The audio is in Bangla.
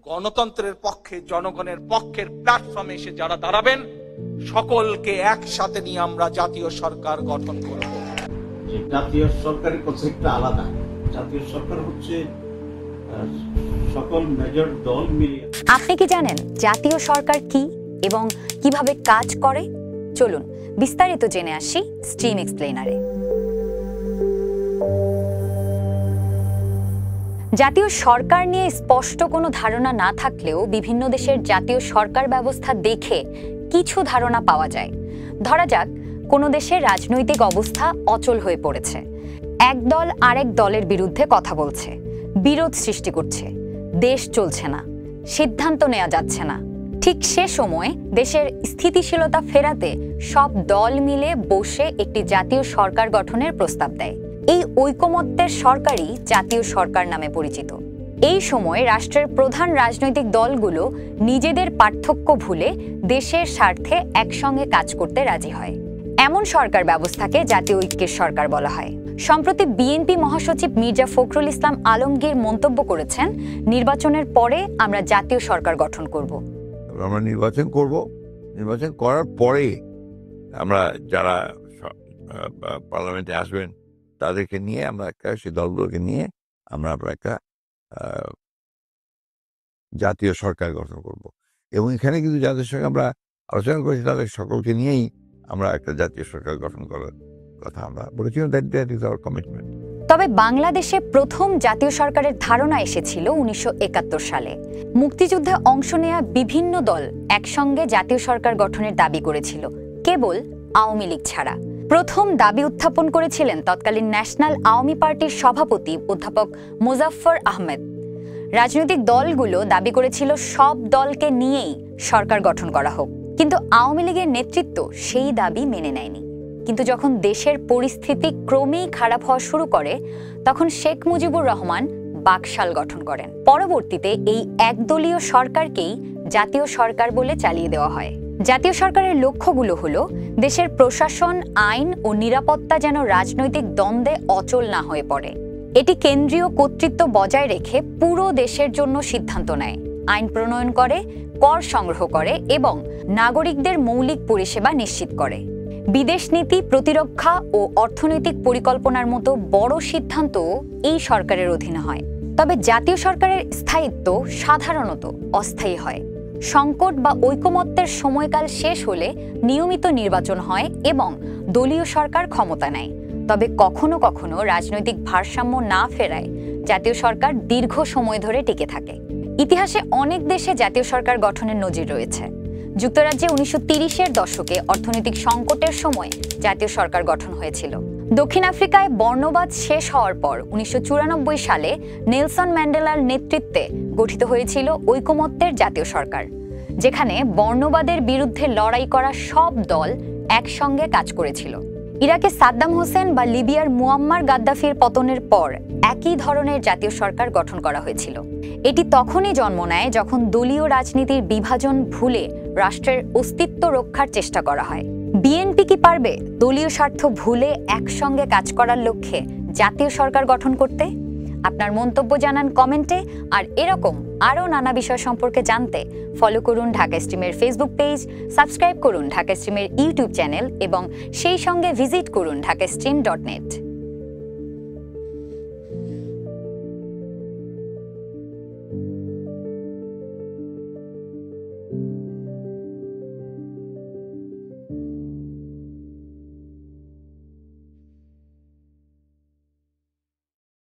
গণতন্ত্রের পক্ষে, জনগণের পক্ষের প্ল্যাটফর্মে এসে যারা দাঁড়াবেন, সকলকে একসাথে নিয়ে আমরা জাতীয় সরকার গঠন করব। জাতীয় সরকারের কনসেপ্টটা আলাদা। জাতীয় সরকার হচ্ছে সকল মেজর দল মিলিয়ে। আপনি কি জানেন জাতীয় সরকার কি এবং কিভাবে কাজ করে? চলুন বিস্তারিত জেনে আসি স্ট্রিম এক্সপ্লেনারে। জাতীয় সরকার নিয়ে স্পষ্ট কোনো ধারণা না থাকলেও বিভিন্ন দেশের জাতীয় সরকার ব্যবস্থা দেখে কিছু ধারণা পাওয়া যায়। ধরা যাক কোনো দেশের রাজনৈতিক অবস্থা অচল হয়ে পড়েছে, এক দল আরেক দলের বিরুদ্ধে কথা বলছে, বিরোধ সৃষ্টি করছে, দেশ চলছে না, সিদ্ধান্ত নেওয়া যাচ্ছে না। ঠিক সে সময় দেশের স্থিতিশীলতা ফেরাতে সব দল মিলে বসে একটি জাতীয় সরকার গঠনের প্রস্তাব দেয়। এই ঐকমত্যের সরকারই জাতীয় সরকার নামে পরিচিত। এই সময় রাষ্ট্রের প্রধান রাজনৈতিক দলগুলো নিজেদের পার্থক্য ভুলে দেশের স্বার্থে একসঙ্গে কাজ করতে রাজি হয়। এমন সরকার ব্যবস্থাকে জাতীয় ঐক্যের সরকার বলা হয়। সম্প্রতি বিএনপি মহাসচিব মির্জা ফখরুল ইসলাম আলমগীর মন্তব্য করেছেন, নির্বাচনের পরে আমরা জাতীয় সরকার গঠন করব। আমরা নির্বাচন করব, নির্বাচন করার পরে আমরা যারা পার্লামেন্টে আসবেন তাদেরকে নিয়ে আমরা সেই দলগুলোকে নিয়ে আমরা একটা জাতীয় সরকার গঠন করব। এবং এখানে কিন্তু জাতীয় সরকার আমরা আলোচনা করেছি, তাদের সকলকে নিয়েই আমরা একটা জাতীয় সরকার গঠন করার কথা আমরা বলেছিলাম। That is our commitment. তবে বাংলাদেশে প্রথম জাতীয় সরকারের ধারণা এসেছিল 1971 সালে। মুক্তিযুদ্ধে অংশ নেওয়া বিভিন্ন দল একসঙ্গে জাতীয় সরকার গঠনের দাবি করেছিল, কেবল আওয়ামী লীগ ছাড়া। প্রথম দাবি উত্থাপন করেছিলেন তৎকালীন ন্যাশনাল আওয়ামী পার্টির সভাপতি অধ্যাপক মোজাফফর আহমেদ। রাজনৈতিক দলগুলো দাবি করেছিল সব দলকে নিয়েই সরকার গঠন করা হোক, কিন্তু আওয়ামী লীগের নেতৃত্ব সেই দাবি মেনে নেয়নি। কিন্তু যখন দেশের পরিস্থিতি ক্রমেই খারাপ হওয়া শুরু করে, তখন শেখ মুজিবুর রহমান বাকশাল গঠন করেন। পরবর্তীতে এই একদলীয় সরকারকেই জাতীয় সরকার বলে চালিয়ে দেওয়া হয়। জাতীয় সরকারের লক্ষ্যগুলো হলো দেশের প্রশাসন, আইন ও নিরাপত্তা যেন রাজনৈতিক দ্বন্দ্বে অচল না হয়ে পড়ে। এটি কেন্দ্রীয় কর্তৃত্ব বজায় রেখে পুরো দেশের জন্য সিদ্ধান্ত নেয়, আইন প্রণয়ন করে, কর সংগ্রহ করে এবং নাগরিকদের মৌলিক পরিষেবা নিশ্চিত করে। বিদেশ নীতি, প্রতিরক্ষা ও অর্থনৈতিক পরিকল্পনার মতো বড় সিদ্ধান্তও এই সরকারের অধীনে হয়। তবে জাতীয় সরকারের স্থায়িত্ব সাধারণত অস্থায়ী হয়। সংকট বা ঐকমত্যের সময়কাল শেষ হলে নিয়মিত নির্বাচন হয় এবং দলীয় সরকার ক্ষমতা নেয়। তবে কখনো কখনো রাজনৈতিক ভারসাম্য না ফেরায় জাতীয় সরকার দীর্ঘ সময় ধরে টিকে থাকে। ইতিহাসে অনেক দেশে জাতীয় সরকার গঠনের নজির রয়েছে। যুক্তরাজ্যে 1930-এর দশকে অর্থনৈতিক সংকটের সময় জাতীয় সরকার গঠন হয়েছিল। দক্ষিণ আফ্রিকায় বর্ণবাদ শেষ হওয়ার পর 1994 সালে নেলসন ম্যান্ডেলার নেতৃত্বে গঠিত হয়েছিল ঐকমত্যের জাতীয় সরকার, যেখানে বর্ণবাদের বিরুদ্ধে লড়াই করা সব দল একসঙ্গে কাজ করেছিল। ইরাকে সাদ্দাম হোসেন বা লিবিয়ার মুয়াম্মার গাদ্দাফির পতনের পর একই ধরনের জাতীয় সরকার গঠন করা হয়েছিল। এটি তখনই জন্ম নেয় যখন দলীয় রাজনীতির বিভাজন ভুলে রাষ্ট্রের অস্তিত্ব রক্ষার চেষ্টা করা হয়। বিএনপি কি পারবে দলীয় স্বার্থ ভুলে একসঙ্গে কাজ করার লক্ষ্যে জাতীয় সরকার গঠন করতে? আপনার মন্তব্য জানান কমেন্টে। আর এরকম আরও নানা বিষয় সম্পর্কে জানতে ফলো করুন ঢাকা স্ট্রিমের ফেসবুক পেজ, সাবস্ক্রাইব করুন ঢাকা স্ট্রিমের ইউটিউব চ্যানেল এবং সেই সঙ্গে ভিজিট করুন ঢাকাস্ট্রিম.net।